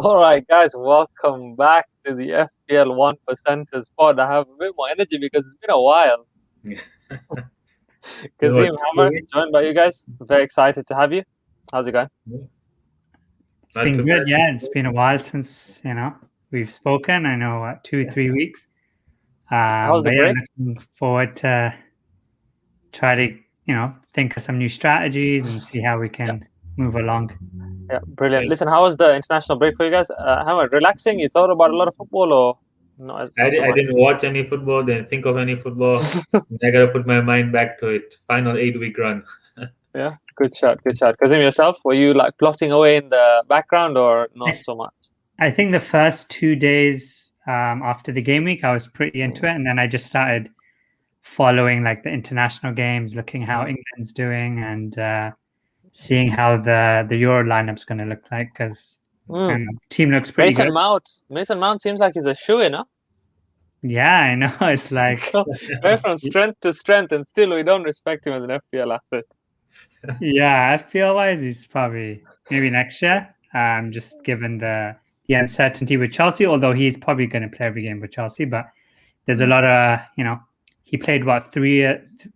All right, guys, welcome back to the FPL One Percenters Pod. I have a bit more energy because it's been a while. Kazim, Hammer, joined by you guys. Very excited to have you. How's it going? It's been good, yeah. It's been a while since we've spoken. I know 2-3 weeks. How's the But break? looking forward to try to think of some new strategies and see how we can move along. Yeah, brilliant. Listen, how was the international break for you guys? Hammer, relaxing? You thought about a lot of football or not so I much? didn't watch any football, didn't think of any football. I got to put my mind back to it. Final 8-week run. Yeah, good shot. Kazim, yourself, were you like plotting away in the background or not so much? I think the first 2 days after the game week, I was pretty into it, and then I just started following like the international games, looking how England's doing, and seeing how the Euro lineup's going to look like, because team looks pretty good. Mason Mount seems like he's a shoo-in, huh? Yeah, I know. It's like we're from strength to strength, and still we don't respect him as an FPL asset. Yeah, FPL wise, he's probably maybe next year. Just given the uncertainty with Chelsea, although he's probably going to play every game with Chelsea, but there's a lot of he played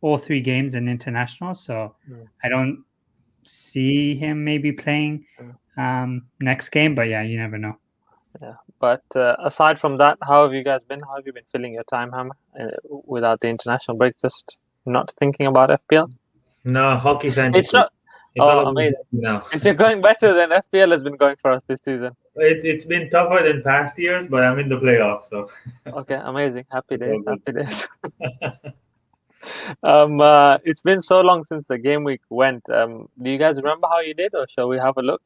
all three games in international, so I don't see him maybe playing next game, but yeah, you never know. Yeah, but aside from that, how have you guys been? How have you been filling your time, Hammer, without the international break? Just not thinking about FPL? No, hockey fantasy. It's not. Amazing! Now. Is it going better than FPL has been going for us this season? It's been tougher than past years, but I'm in the playoffs, so. Okay, amazing! Happy days. It's been so long since the game week went. Do you guys remember how you did, or shall we have a look?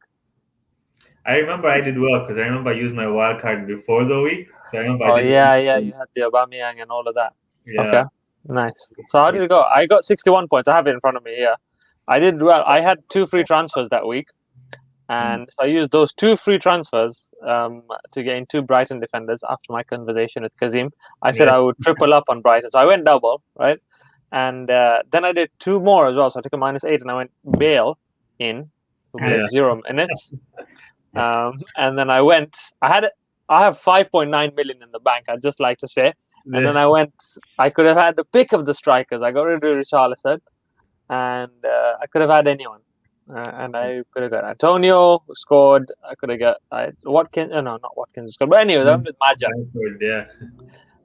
I remember I did well because I remember I used my wild card before the week. So I remember. You had the Aubameyang and all of that. Yeah. Okay, nice. So how did it go? I got 61 points. I have it in front of me. Yeah, I did well. I had 2 free transfers that week, and so I used those 2 free transfers to gain 2 Brighton defenders. After my conversation with Kazim, I said I would triple up on Brighton, so I went double, right? And then I did 2 more as well. So I took a -8, and I went Bale in, who played 0 minutes. And then I have 5.9 million in the bank, I'd just like to say. And then I could have had the pick of the strikers. I got rid of Richarlison, and I could have had anyone. And I could have got Antonio, who scored. I could have got Watkins. No, not Watkins scored. But anyway, I went with Maja.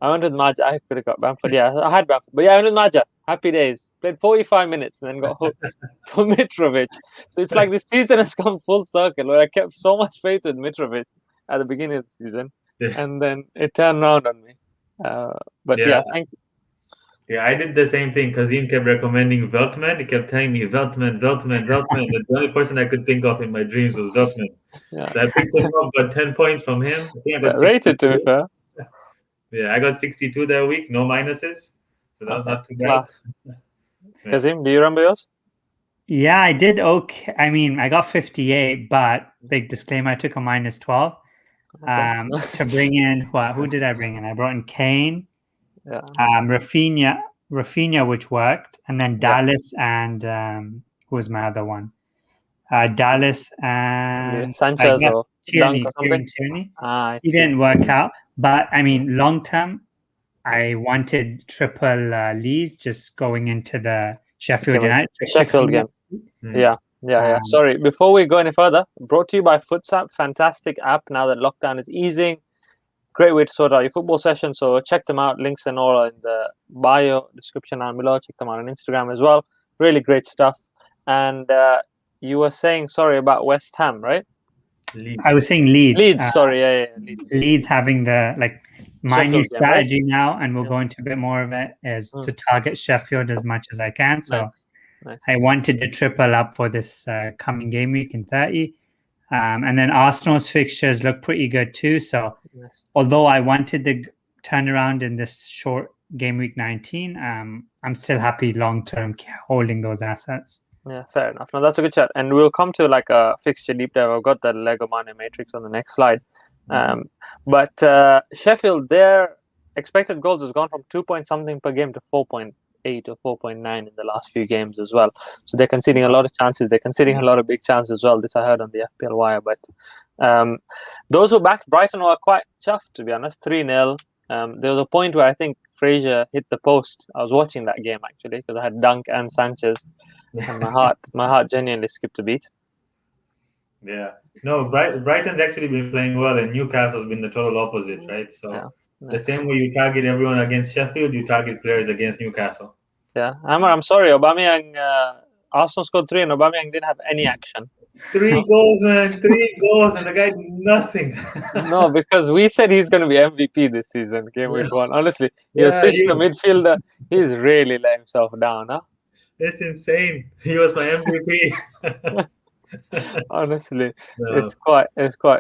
I went with Maja. I could have got Bamford. Yeah, I had Bamford. But yeah, I went with Maja. Happy days. Played 45 minutes and then got hooked for Mitrovic. So it's like this season has come full circle where I kept so much faith with Mitrovic at the beginning of the season. And then it turned around on me. Thank you. Yeah, I did the same thing. Kazim kept recommending Veltman. He kept telling me Veltman. The only person I could think of in my dreams was Veltman. Yeah. So I picked him up, got 10 points from him. I think I got rated, to be fair. Yeah, I got 62 that week, no minuses. So that was not too bad. Kazim, do you remember yours? Yeah, I did okay. I mean, I got 58, but big disclaimer, I took a -12 to bring in who did I bring in? I brought in Kane, Rafinha, which worked, and then Dallas and who was my other one? Dallas and Sanchez or Tierney. He didn't work out, but I mean, long term, I wanted triple leads just going into the Sheffield United. Sheffield game. Yeah. Sorry, before we go any further, brought to you by Footsapp. Fantastic app now that lockdown is easing. Great way to sort out your football session. So check them out. Links and all in the bio description down below. Check them out on Instagram as well. Really great stuff. And you were saying, sorry, about West Ham, right? Leeds. I was saying Leeds. Leeds. Leeds having my new strategy now, and we'll go into a bit more of it, is to target Sheffield as much as I can. So nice. I wanted to triple up for this coming game week in 30. And then Arsenal's fixtures look pretty good too. So although I wanted the turnaround in this short game week 19, I'm still happy long-term holding those assets. Yeah, fair enough. No, that's a good chat. And we'll come to like a fixture deep dive. I've got the Lego Mane matrix on the next slide. But Sheffield, their expected goals has gone from 2 point something per game to 4 point 4.8 or 4.9 in the last few games as well. So they're conceding a lot of chances. They're conceding a lot of big chances as well. This I heard on the FPL Wire. But those who backed Brighton were quite chuffed, to be honest. 3-0. There was a point where I think Fraser hit the post. I was watching that game actually because I had Dunk and Sanchez, and my heart genuinely skipped a beat. Yeah, no, Brighton's actually been playing well, and Newcastle's been the total opposite, right? So the same way you target everyone against Sheffield, you target players against Newcastle. Yeah, I'm sorry, Aubameyang. Arsenal scored 3, and Aubameyang didn't have any action. 3 goals, man. 3 goals, and the guy did nothing. No, because we said he's going to be MVP this season, Gameweek 1. Honestly, he was switched to midfielder. He's really let himself down, huh? It's insane. He was my MVP. Honestly, it's quite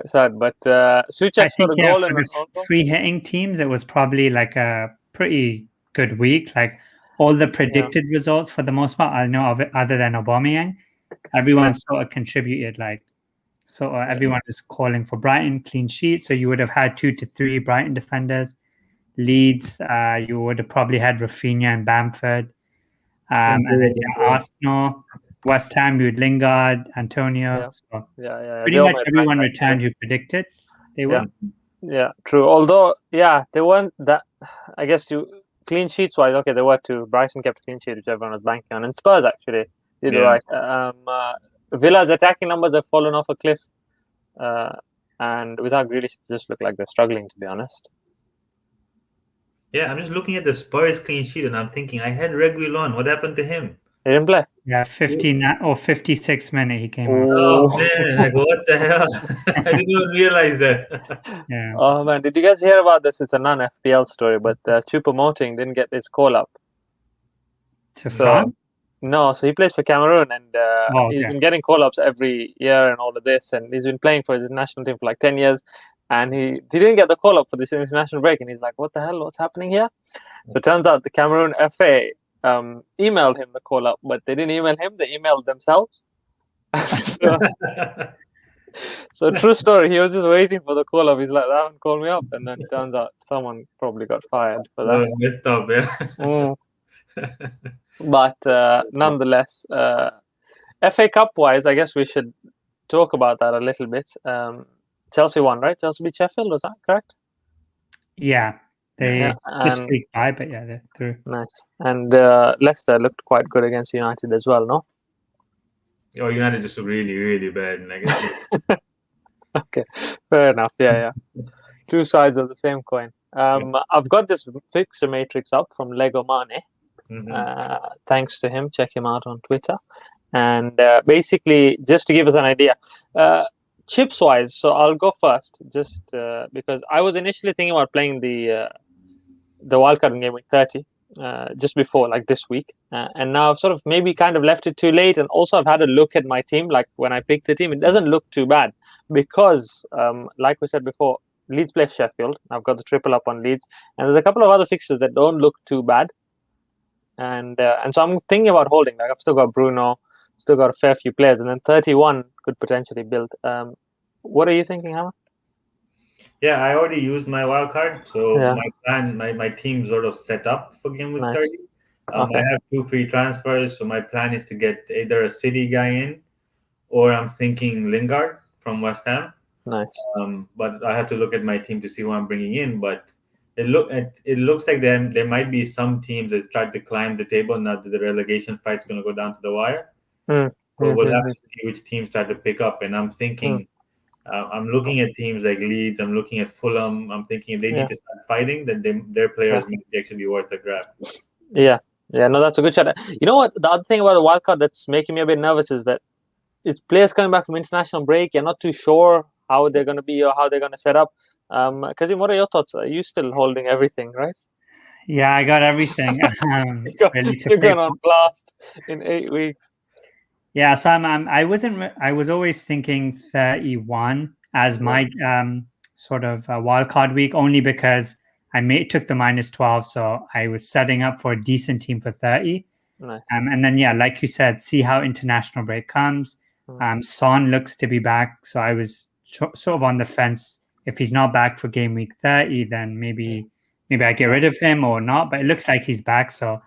sad. But Suchek scored a goal and free hitting teams. It was probably like a pretty good week. Like all the predicted results for the most part, I know of it, other than Aubameyang, everyone sort of contributed. Like, so everyone is calling for Brighton clean sheet. So you would have had 2 to 3 Brighton defenders. Leeds, you would have probably had Rafinha and Bamford, and then Arsenal. West Ham, you had Lingard, Antonio. Pretty much everyone returned who predicted they were. Yeah, true. Although, they weren't that. I guess clean sheets wise, okay, there were 2. Brighton kept a clean sheet, which everyone was banking on, and Spurs actually did right. Villa's attacking numbers have fallen off a cliff, and without Grealish, it just look like they're struggling, to be honest. Yeah, I'm just looking at the Spurs clean sheet, and I'm thinking, I had Reguilon. What happened to him? He didn't play. Yeah, 59 or 56 minute he came on. Oh man, like what the hell? I didn't even realize that. Yeah. Oh man, did you guys hear about this? It's a non-FPL story, but Choupo-Moting didn't get his call up. To France? No, so he plays for Cameroon, and he's been getting call-ups every year and all of this, and he's been playing for his national team for like 10 years, and he didn't get the call-up for this international break, and he's like, what the hell, what's happening here? So it turns out the Cameroon FA emailed him the call-up, but they didn't email him, they emailed themselves. So true story, he was just waiting for the call-up. He's like, they haven't called me up, and then it turns out someone probably got fired for that. Messed up, yeah. But nonetheless, FA Cup wise, I guess we should talk about that a little bit. Chelsea won, right? Chelsea beat Sheffield, was that correct? Yeah, they just squeaked by, but they're through. Nice. And Leicester looked quite good against United as well, no? Oh, United just really, really bad. Okay, fair enough. Yeah. 2 sides of the same coin. I've got this fixture matrix up from Lego Mane. Thanks to him. Check him out on Twitter. And basically, just to give us an idea, chips wise, so I'll go first, just because I was initially thinking about playing the wildcard in Gameweek 30 just before, like this week, and now I've sort of maybe kind of left it too late. And also I've had a look at my team, like when I picked the team, it doesn't look too bad because like we said before, Leeds play Sheffield. I've got the triple up on Leeds, and there's a couple of other fixtures that don't look too bad. And so I'm thinking about holding. Like I've still got Bruno, still got a fair few players, and then 31 could potentially build. What are you thinking, Hammer? Yeah, I already used my wild card, so my plan, my team sort of set up for Gameweek 30. I have 2 free transfers, so my plan is to get either a City guy in, or I'm thinking Lingard from West Ham. Nice. But I have to look at my team to see who I'm bringing in. But it looks like there might be some teams that start to climb the table now that the relegation fight's going to go down to the wire. So we'll have to see which teams start to pick up. And I'm thinking, I'm looking at teams like Leeds. I'm looking at Fulham. I'm thinking if they need to start fighting, then their players might actually be worth a grab. Yeah, no, that's a good shot. You know what? The other thing about the wildcard that's making me a bit nervous is that it's players coming back from international break. You're not too sure how they're going to be or how they're going to set up. Kazim, what are your thoughts? Are you still holding everything, right? Yeah, I got everything. You're going on blast in 8 weeks. Yeah, so I was always thinking 31 as my sort of wild card week, only because I took the -12, so I was setting up for a decent team for 30. Nice. And then like you said, see how international break comes. Son looks to be back, so I was sort of on the fence. If he's not back for game week 30, then maybe I get rid of him or not. But it looks like he's back, so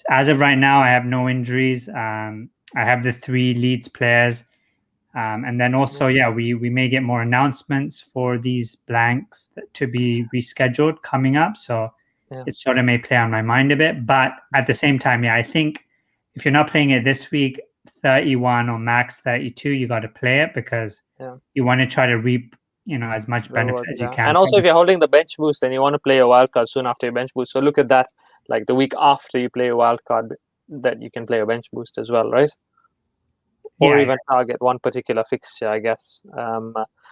as of right now, I have no injuries. I have the 3 Leeds players. And then also, we may get more announcements for these blanks to be rescheduled coming up. So it sort of may play on my mind a bit. But at the same time, I think if you're not playing it this week, 31 or max 32, you got to play it because you want to try to reap, as much benefit as you can. And also, if you're holding the bench boost, then you want to play a wild card soon after your bench boost. So look at that, like the week after you play a wild card, that you can play a bench boost as well, right? Or even target one particular fixture, I guess.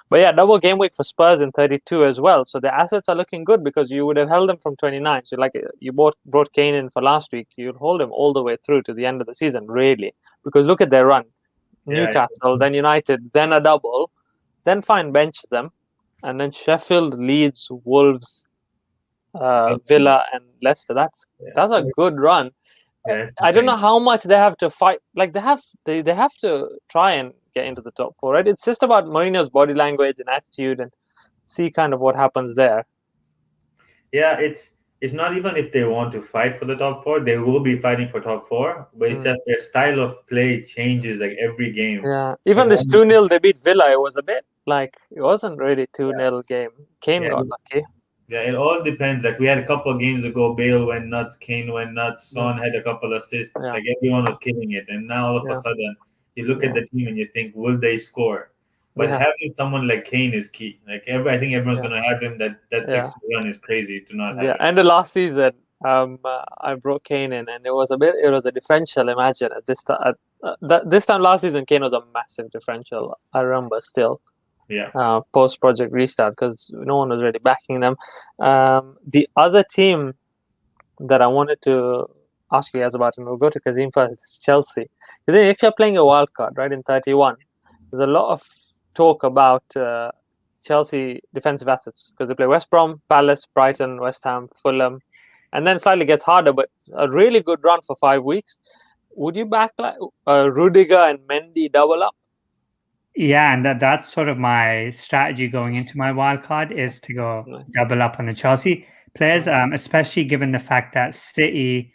But double game week for Spurs in 32 as well. So the assets are looking good because you would have held them from 29. So you brought Kane in for last week. You'll hold him all the way through to the end of the season, really. Because look at their run. Newcastle, then United, then a double, then bench them. And then Sheffield, Leeds, Wolves, Villa and Leicester. That's a good run. I don't know how much they have to fight. Like they have to try and get into the top 4, right? It's just about Mourinho's body language and attitude and see kind of what happens there. Yeah, it's not even if they want to fight for the top 4, they will be fighting for top 4, but it's just their style of play changes like every game. Yeah, even this 2-0 they beat Villa, it was a bit like it wasn't really 2-0 game. Kane got lucky. Yeah, it all depends. Like we had a couple of games ago, Bale went nuts, Kane went nuts, Son had a couple of assists. Like everyone was killing it, and now all of a sudden you look at the team and you think, will they score? But having someone like Kane is key. Like I think everyone's gonna have him. That fixture run is crazy to not have. Yeah, and the last season, I brought Kane in, and it was a differential. Imagine at this time, this time last season, Kane was a massive differential. I remember still. Yeah. Post Project Restart because no one was really backing them. The other team that I wanted to ask you guys about, and we'll go to Kazim first, is Chelsea. Because if you're playing a wild card, right, in 31, there's a lot of talk about Chelsea defensive assets because they play West Brom, Palace, Brighton, West Ham, Fulham, and then slightly gets harder, but a really good run for 5 weeks. Would you back like Rudiger and Mendy double up? Yeah, and that's sort of my strategy going into my wild card is to go double up on the Chelsea players, especially given the fact that City,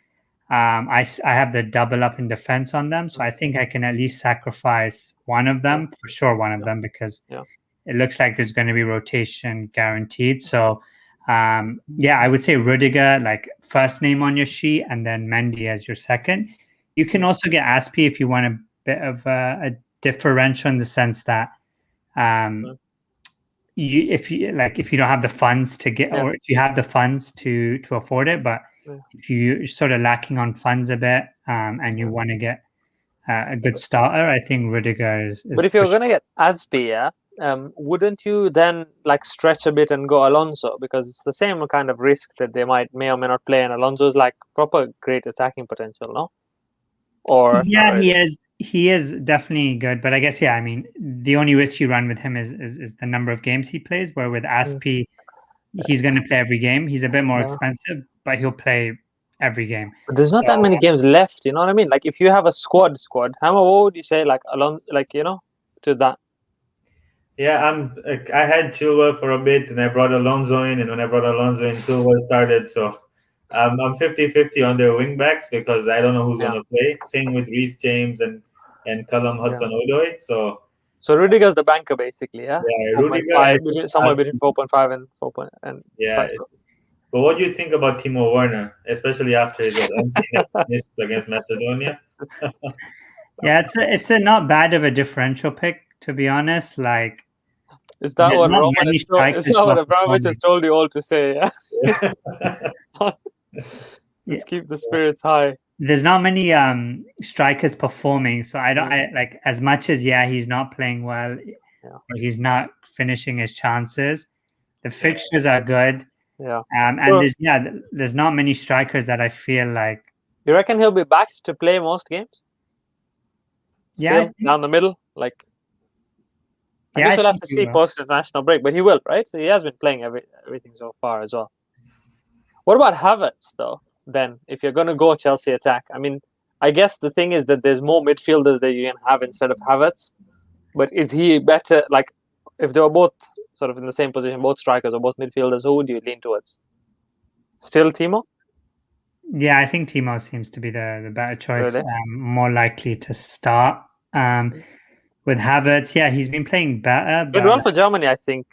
I have the double up in defense on them, so I think I can at least sacrifice one of them for sure, because it looks like there's going to be rotation guaranteed. So I would say Rudiger like first name on your sheet, and then Mendy as your second. You can also get Aspi if you want a bit of a differential in the sense that if you don't have the funds to get, or if you have the funds to afford it, but if you're sort of lacking on funds a bit and you want to get a good starter, I think Rudiger is but if you're going to get Aspi, wouldn't you then like stretch a bit and go Alonso, because it's the same kind of risk that they may or may not play, and Alonso's like proper great attacking potential, no? Or he is definitely good, but I guess I mean the only risk you run with him is the number of games he plays. Where with Aspi, he's going to play every game. He's a bit more expensive, but he'll play every game. But there's not that many games left. You know what I mean? Like if you have a squad, Hammer, what would you say? Like along, to that. Yeah, I had Chilwell for a bit, and I brought Alonso in, and when I brought Alonso in, Chilwell started. So I'm 50-50 on their wing backs because I don't know who's going to play. Same with Reece James and Callum Hudson-Odoi. So Rudiger's the banker basically, yeah. Yeah, Rudiger somewhere between 4.5 and 4. But what do you think about Timo Werner, especially after his miss against Macedonia? It's a not bad of a differential pick, to be honest. Like, is that what Abramovich has told you all to say? Yeah. Just keep the spirits high. There's not many strikers performing, so I don't like as much as he's not playing well, or he's not finishing his chances. The fixtures are good, and there's not many strikers that I feel like. You reckon he'll be backed to play most games? Still down the middle, like. I guess we'll have to see post international break, but he will, right? So he has been playing everything so far as well. What about Havertz though? Then, if you're going to go Chelsea attack, I mean, I guess the thing is that there's more midfielders that you can have instead of Havertz. But is he better? Like, if they were both sort of in the same position, both strikers or both midfielders, who would you lean towards? Still Timo? Yeah, I think Timo seems to be the better choice. Really? More likely to start. With Havertz, yeah, he's been playing better. Did well for Germany, I think.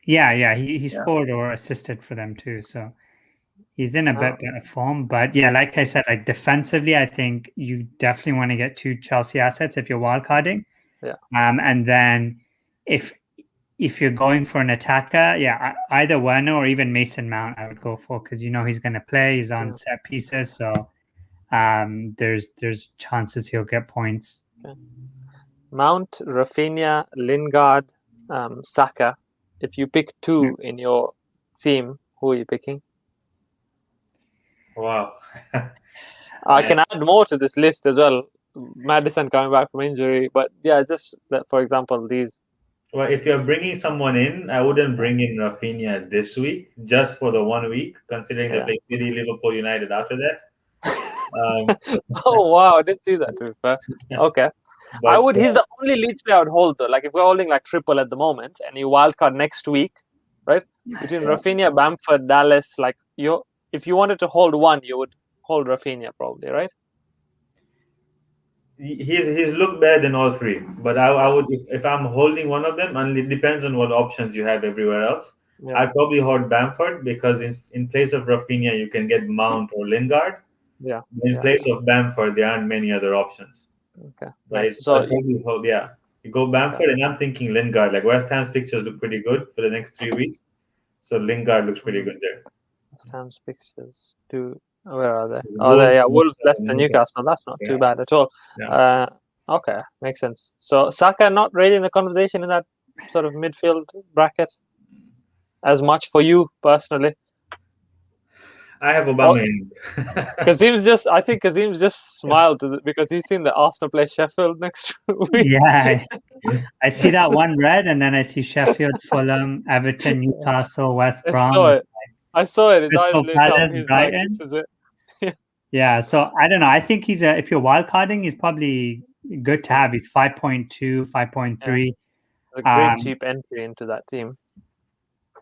Yeah, he scored or assisted for them too. So he's in a bit better form. But yeah, like I said, like defensively, I think you definitely want to get 2 Chelsea assets if you're wildcarding. Yeah. And then if you're going for an attacker, yeah, either Werner or even Mason Mount, I would go for, because he's going to play. He's on set pieces, so there's chances he'll get points. Okay. Mount, Rafinha, Lingard, Saka. If you pick 2 in your team, who are you picking? Wow. I can add more to this list as well. Maddison coming back from injury, but yeah, just for example, these. Well, if you're bringing someone in, I wouldn't bring in Rafinha this week, just for the 1 week, considering they play City, Liverpool, United after that. Oh wow, I didn't see that. To be fair, okay. But, I would. He's the only Leeds player I would hold though. Like if we're holding like triple at the moment, and you wildcard next week, right? Between Rafinha, Bamford, Dallas, like if you wanted to hold one, you would hold Rafinha probably, right? He's looked better than all 3, but I would if I'm holding one of them, and it depends on what options you have everywhere else. Yeah. I'd probably hold Bamford because in place of Rafinha, you can get Mount or Lingard. Yeah. In place of Bamford, there aren't many other options. Okay. Right. Nice. So you hold, you go Bamford, and I'm thinking Lingard. Like West Ham's pictures look pretty good for the next 3 weeks, so Lingard looks pretty good there. West Ham's pictures do. Where are they? Oh, there. Yeah, Wolves, Leicester, Newcastle. That's not too bad at all. Yeah. Okay, makes sense. So Saka not really in the conversation in that sort of midfield bracket as much for you personally. I have Obama. I think Kazim's just smiled because he's seen the Arsenal play Sheffield next week. Yeah, I see that one red, and then I see Sheffield, Fulham, Everton, Newcastle, West Brom. I saw it. Crystal Palace, Brighton. Like, this is it. Yeah, so I don't know. I think if you're wildcarding, he's probably good to have. He's 5.2, 5.3. It's a great cheap entry into that team.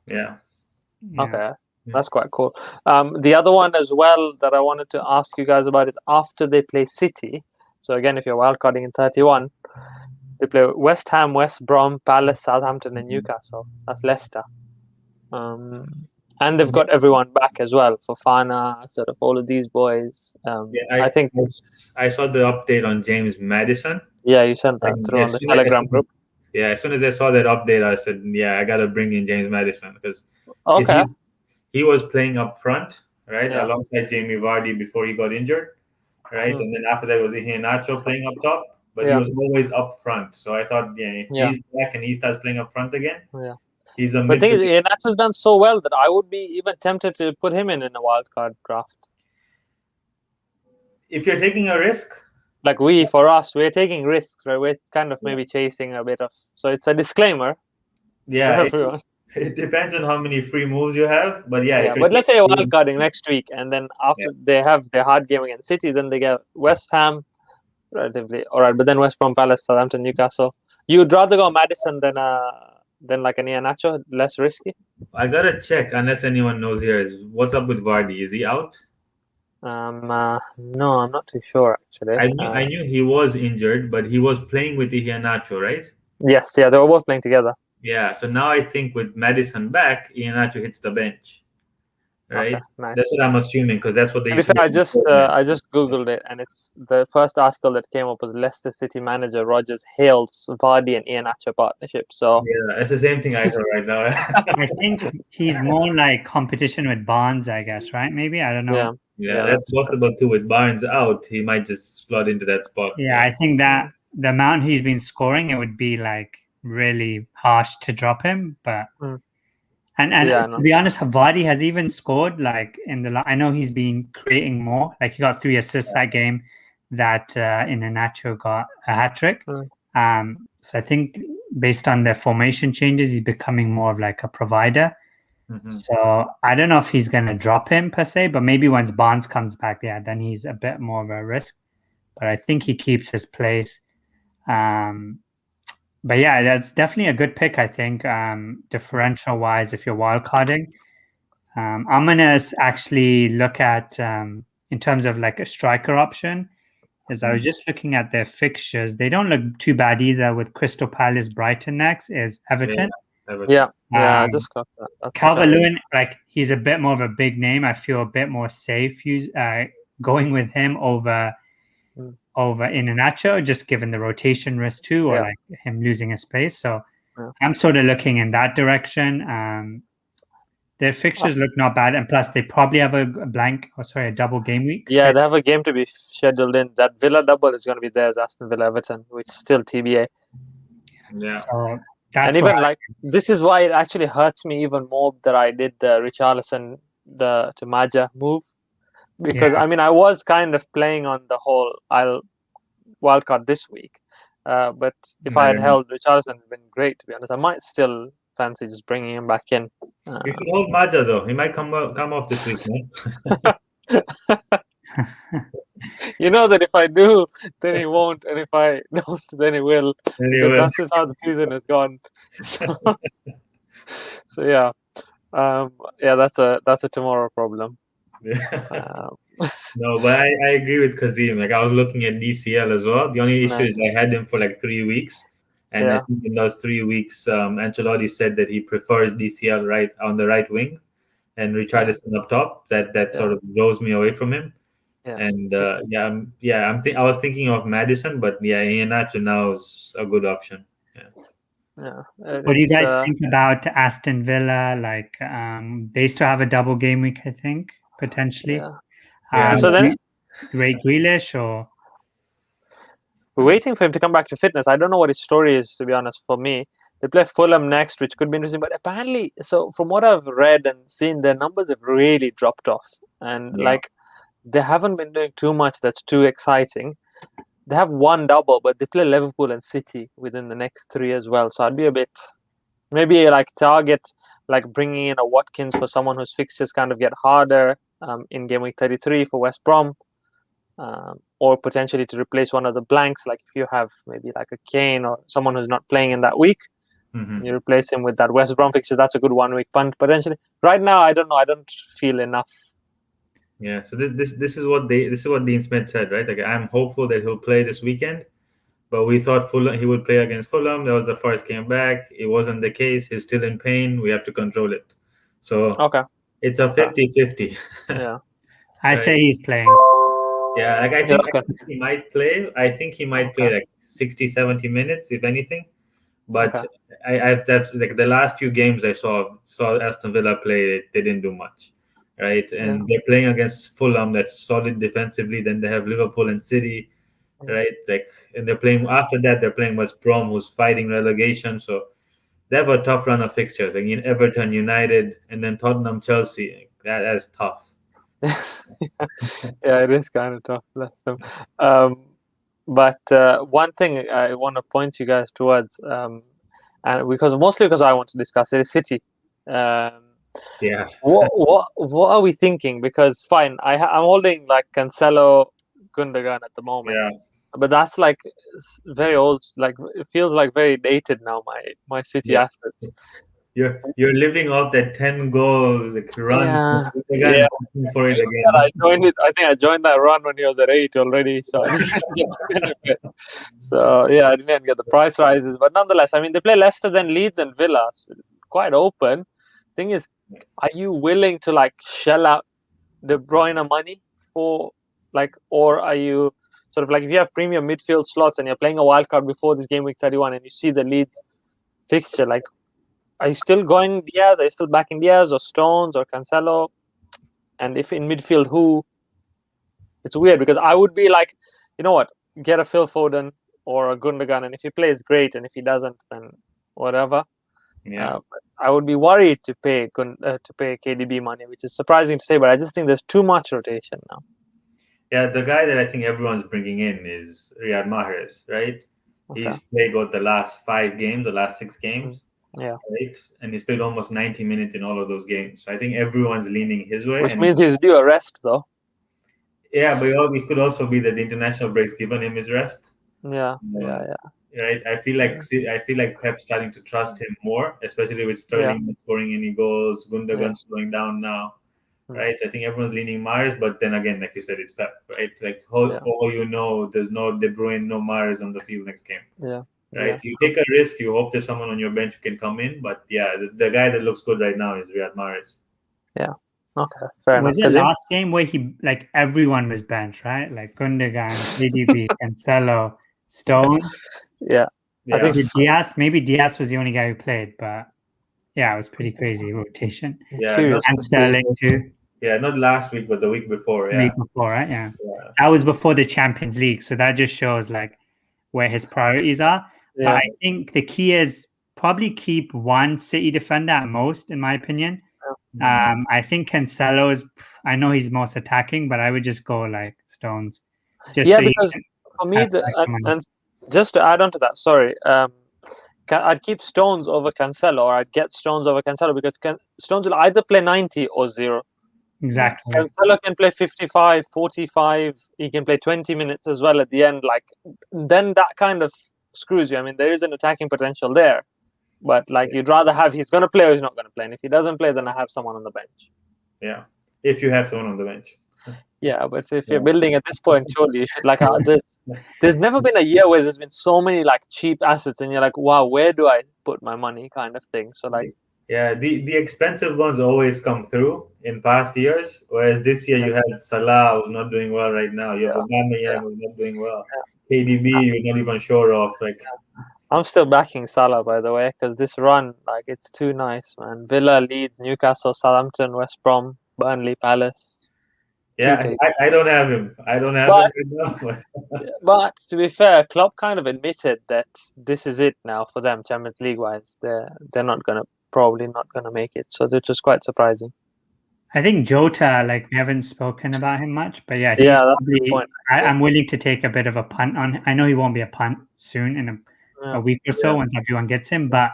Yeah. Okay. That's quite cool. The other one as well that I wanted to ask you guys about is after they play City. So again, if you're wildcarding in 31, they play West Ham, West Brom, Palace, Southampton, and Newcastle. That's Leicester. And they've got everyone back as well. Fofana, sort of all of these boys. I think I saw the update on James Maddison. Yeah, you sent that through on the Telegram group. Yeah, as soon as I saw that update, I said, I got to bring in James Maddison because he was playing up front, right, alongside Jamie Vardy before he got injured, right? And then after that was Iheanacho playing up top, but he was always up front. So I thought, he's back and he starts playing up front again. Yeah. He's a but the thing is, Iheanacho's done so well that I would be even tempted to put him in a wildcard draft. If you're taking a risk? Like we're taking risks, right? We're kind of maybe chasing a bit of... So it's a disclaimer for everyone. It depends on how many free moves you have, but but let's say you're wildcarding next week, and then after they have their hard game against City, then they get West Ham, relatively all right, but then West Brom, Palace, Southampton, Newcastle. You'd rather go Maddison than like an Iheanacho, less risky? I gotta check, unless anyone knows here, is what's up with Vardy? Is he out? No, I'm not too sure actually. I knew he was injured, but he was playing with Iheanacho, right? Yes, they were both playing together. Yeah, so now I think with Maddison back, Iheanacho hits the bench, right? Okay, nice. That's what I'm assuming because that's what they. I just googled it, and it's the first article that came up was Leicester City manager Rodgers hails Vardy and Iheanacho partnership. So it's the same thing I saw right now. I think he's more like competition with Barnes, I guess, right? Maybe, I don't know. Yeah, that's possible too. With Barnes out, he might just slot into that spot. Yeah, I think that the amount he's been scoring, it would be like really harsh to drop him, but to be honest, Vardy has even scored like I know he's been creating more. Like he got 3 assists that game that Iheanacho got a hat-trick. So I think based on their formation changes, he's becoming more of like a provider. So I don't know if he's going to drop him per se, but maybe once Barnes comes back, then he's a bit more of a risk. But I think he keeps his place. But yeah, that's definitely a good pick, I think, differential-wise, if you're wildcarding. I'm gonna actually look at in terms of like a striker option. Is I was just looking at their fixtures. They don't look too bad either. With Crystal Palace, Brighton next is Everton. Yeah, I just got that. Calvert-Lewin, like he's a bit more of a big name. I feel a bit more safe going with him over Iheanacho, just given the rotation risk too, or like him losing his place. So I'm sort of looking in that direction. Their fixtures look not bad, and plus they probably have a double game week. Yeah, they have a game to be scheduled in. That Villa double is going to be there as Aston Villa Everton, which is still TBA. Yeah. So and even this is why it actually hurts me even more that I did the Richarlison to Maja move, because I mean I was kind of playing on the whole I'll wildcard this week, but if I had held Richarlison, it'd been great to be honest. I might still fancy just bringing him back in. You should hold Maja though. He might come off this week, man. You know that if I do, then he won't, and if I don't, then he will. That's just how the season has gone. So yeah, that's a tomorrow problem. No, but I agree with Kazim. Like I was looking at DCL as well. The only issue is I had him for like 3 weeks. And I think in those 3 weeks, Ancelotti said that he prefers DCL right on the right wing and Richarlison up top. That sort of blows me away from him. Yeah. And I was thinking of Maddison, but Iheanacho now is a good option. Yeah. What do you guys think about Aston Villa? Like they still have a double game week, I think, potentially. So then, Ray Grealish or. We're waiting for him to come back to fitness. I don't know what his story is, to be honest, for me. They play Fulham next, which could be interesting. But apparently, so from what I've read and seen, their numbers have really dropped off. And they haven't been doing too much that's too exciting. They have one double, but they play Liverpool and City within the next 3 as well. So I'd be a bit, maybe like target, like bringing in a Watkins for someone whose fixtures kind of get harder in game week 33 for West Brom. Or potentially to replace one of the blanks, like if you have maybe like a Kane or someone who's not playing in that week, you replace him with that West Brom fixture. That's a good 1 week punt potentially. Right now, I don't know. I don't feel enough. Yeah. So this is what Dean Smith said, right? Like I'm hopeful that he'll play this weekend, but we thought he would play against Fulham. That was the first game back. It wasn't the case. He's still in pain. We have to control it. So it's a 50-50. Yeah. I say he's playing. Yeah, like I think he might play. I think he might play like 60-70 minutes, if anything. But that's like the last few games I saw Aston Villa play. They didn't do much, right? And they're playing against Fulham, that's solid defensively. Then they have Liverpool and City, right? Like, and they're playing after that. They're playing West Brom, who's fighting relegation. So they have a tough run of fixtures. Like in Everton, United, and then Tottenham, Chelsea. That's tough. Yeah, it is kind of tough, bless them. But one thing I want to point you guys towards, and mostly because I want to discuss it, is City. What are we thinking? Because fine, I'm holding like Cancelo, Gundogan at the moment, but that's like very old. Like it feels like very dated now. My City assets. You're living off that 10-goal run. For it again. I joined it. I think I joined that run when he was at 8 already. So I didn't get the benefit. So I didn't get the price rises. But nonetheless, I mean, they play Leicester, then Leeds and Villa. So quite open. Thing is, are you willing to like shell out De Bruyne money for like, or are you sort of like if you have premium midfield slots and you're playing a wild card before this game week 31 and you see the Leeds fixture, like, are you still going Diaz? Are you still backing Diaz or Stones or Cancelo? And if in midfield, who? It's weird because I would be like, you know what? Get a Phil Foden or a Gundogan, and if he plays, great. And if he doesn't, then whatever. But I would be worried to pay KDB money, which is surprising to say, but I just think there's too much rotation now. Yeah, the guy that I think everyone's bringing in is Riyad Mahrez, right? He's played the last 5 games, the last 6 games. Yeah. Right? And he's played almost 90 minutes in all of those games. So I think everyone's leaning his way. Which means he's due a rest, though. Yeah, but it could also be that the international break's given him his rest. Yeah. right? I feel like Pep's starting to trust him more, especially with Sterling not scoring any goals, Gundogan slowing down now, right? So I think everyone's leaning Mahrez, but then again, like you said, it's Pep, right? Like for all you know, there's no De Bruyne, no Mahrez on the field next game. Yeah. Right. So you take a risk. You hope there's someone on your bench who can come in. But yeah, the guy that looks good right now is Riyad Mahrez. Yeah. Okay. Fair enough. Was it last game where he everyone was benched, right? Like Gundogan, KDB, Cancelo, Stones. Yeah. I think Diaz was the only guy who played, but yeah, it was pretty crazy rotation. Yeah. And Sterling too. Yeah, not last week, but the week before. Yeah. Week before, right? Yeah. That was before the Champions League, so that just shows like where his priorities are. But I think the key is probably keep one City defender at most, in my opinion. I think Cancelo is. I know he's most attacking, but I would just go like Stones. Because for me, and just to add on to that, sorry, I'd keep Stones over Cancelo, or I'd get Stones over Cancelo because Stones will either play 90 or 0. Exactly. Cancelo can play 55, 45. He can play 20 minutes as well at the end. Like then that kind of screws you. I mean, there is an attacking potential there, but like you'd rather have he's going to play or he's not going to play. And if he doesn't play, then I have someone on the bench. Yeah, if you have someone on the bench. Yeah, but if you're building at this point, surely you should like. There's never been a year where there's been so many like cheap assets, and you're like, wow, where do I put my money, kind of thing. So like. Yeah, the expensive ones always come through in past years, whereas this year you had Salah who's not doing well right now. You have Aubameyang who's not doing well. KDB you're not even sure of. Like, I'm still backing Salah, by the way, because this run, like, it's too nice, man. Villa, Leeds, Newcastle, Southampton, West Brom, Burnley, Palace. Yeah, I don't have him. I don't have him right now. But to be fair, Klopp kind of admitted that this is it now for them, Champions League wise. They're probably not gonna make it, so that was quite surprising. I think Jota, like we haven't spoken about him much, but yeah, that's the point. I'm willing to take a bit of a punt on. I know he won't be a punt soon in a week or so once everyone gets him, but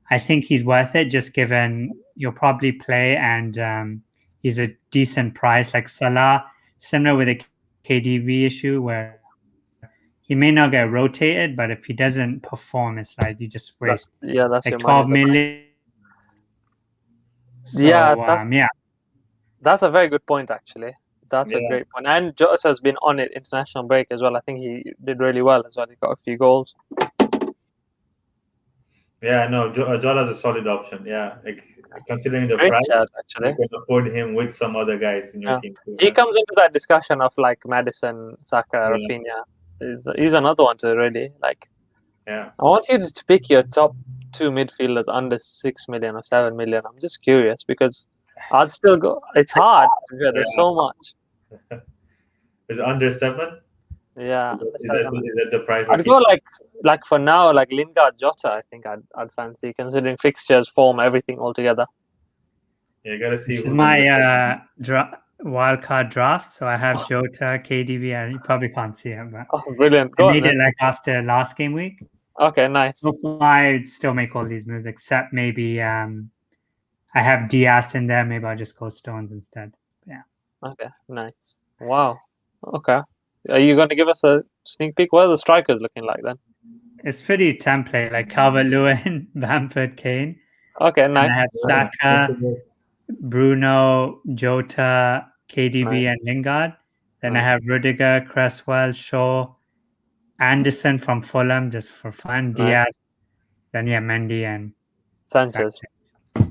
I think he's worth it just given you'll probably play and he's a decent price. Like Salah, similar with a KDB issue where he may not get rotated, but if he doesn't perform, it's like you just waste. That's like 12 million. So, that's a very good point, actually. That's a great point. And Jota has been on it international break as well. I think he did really well as well. He got a few goals. Yeah, no, Jota's a solid option. Yeah, like considering the price, actually, you can afford him with some other guys in your team too. He comes into that discussion of like Maddison, Saka, Rafinha. He's another one to really like. Yeah, I want you to pick your top 2 midfielders under 6 million or 7 million. I'm just curious because I'd still go. It's hard. There's so much. Is it under 7? Yeah. Is that the price? I'd go like for now, like Lingard, Jota. I think I'd fancy considering fixtures, form, everything all together. Yeah, you gotta see. This is my wildcard draft, so I have Jota, KDB, and you probably can't see it, but brilliant. I made it like after last game week. Okay, nice. So I'd still make all these moves, except maybe I have Diaz in there. Maybe I'll just go Stones instead. Yeah. Okay, nice. Wow. Okay. Are you going to give us a sneak peek? What are the strikers looking like then? It's pretty template, like Calvert-Lewin, Bamford, Kane. Okay, nice. And I have Saka, Bruno, Jota, KDB, and Lingard. Then I have Rudiger, Cresswell, Shaw, Anderson from Fulham, just for fun. Diaz. Then Mendy and Sanchez.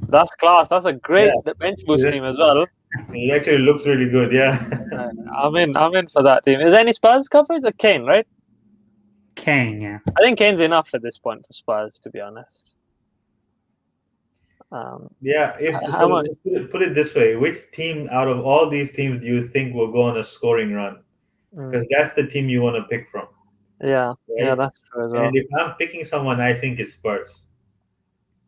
That's class. That's a great bench boost team as well. It actually looks really good. Yeah. I'm in for that team. Is there any Spurs coverage or Kane? Right? Kane, yeah. I think Kane's enough at this point for Spurs, to be honest. Put it this way: which team out of all these teams do you think will go on a scoring run? Because that's the team you want to pick from. Yeah, right? Yeah, that's true as well. And if I'm picking someone, I think it's Spurs.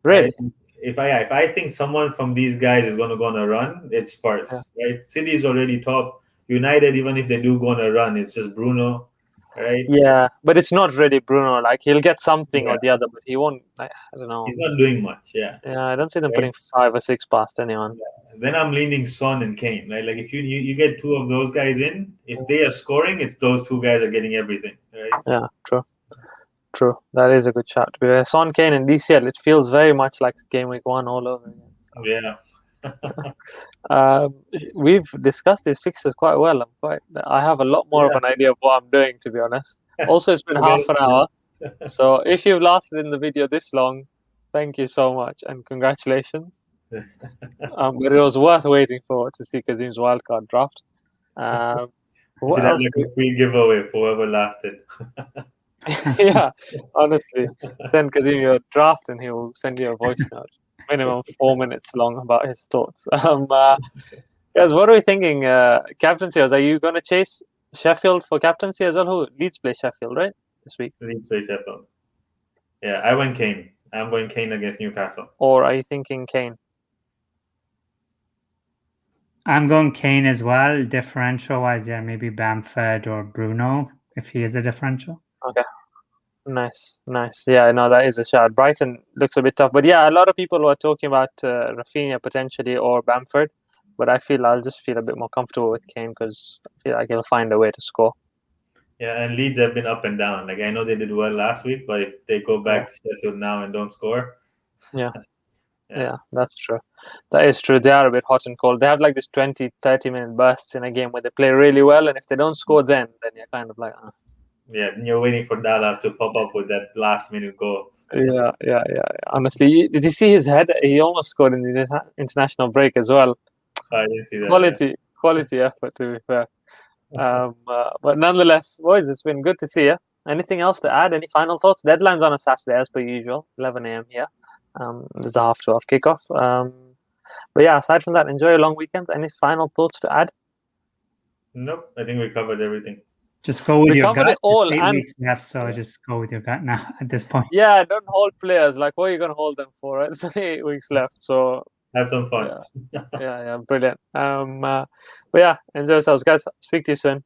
Really? Right? If I think someone from these guys is going to go on a run, it's Spurs. Yeah. Right? City is already top. United, even if they do go on a run, it's just Bruno. Right? Yeah, but it's not really Bruno. Like he'll get something or the other, but he won't. I don't know. He's not doing much. Yeah. Yeah, I don't see them putting 5 or 6 past anyone. Yeah. Then I'm leaning Son and Kane. Right? Like if you get 2 of those guys in, if they are scoring, it's those 2 guys are getting everything. Right? Yeah, true. True. That is a good shout. Son, Kane, and DCL, it feels very much like Game Week 1 all over again. Yeah. We've discussed these fixtures quite well. I have a lot more of an idea of what I'm doing, to be honest. Also, it's been half an hour. So if you've lasted in the video this long, thank you so much and congratulations. But it was worth waiting for to see Kazim's wildcard draft. What else? Like a free giveaway for whoever lasted. Yeah, honestly, send Kazim your draft and he will send you a voice note, minimum 4 minutes long, about his thoughts. Guys, what are we thinking? Captaincy, are you going to chase Sheffield for captaincy as well? Who Leeds play Sheffield, right, this week? Leeds play Sheffield. Yeah, I went Kane. I'm going Kane against Newcastle. Or are you thinking Kane? I'm going Kane as well. Differential-wise, yeah, maybe Bamford or Bruno, if he is a differential. Okay. Nice. Yeah, no, that is a shout. Brighton looks a bit tough. But yeah, a lot of people were talking about Rafinha potentially or Bamford. But I'll just feel a bit more comfortable with Kane because I feel like he'll find a way to score. Yeah, and Leeds have been up and down. Like, I know they did well last week, but if they go back to Sheffield now and don't score. Yeah, that's true. That is true. They are a bit hot and cold. They have like this 20-30 minute bursts in a game where they play really well, and if they don't score then you're kind of like Yeah, and you're waiting for Dallas to pop up with that last minute goal. Yeah. Honestly, did you see his head? He almost scored in the international break as well. I didn't see that. Quality effort, to be fair. But nonetheless, boys, it's been good to see you. Anything else to add? Any final thoughts? Deadline's on a Saturday as per usual, 11 a.m. here. There's a 12:30 kickoff. But yeah, aside from that, enjoy your long weekends. Any final thoughts to add? Nope, I think we covered everything. Just go with your gut. It all. 8 weeks left, so just go with your gut now at this point. Yeah, don't hold players. Like, what are you going to hold them for? Right? It's only 8 weeks left, so have some fun. Yeah, brilliant. But yeah, enjoy yourselves, guys. Speak to you soon.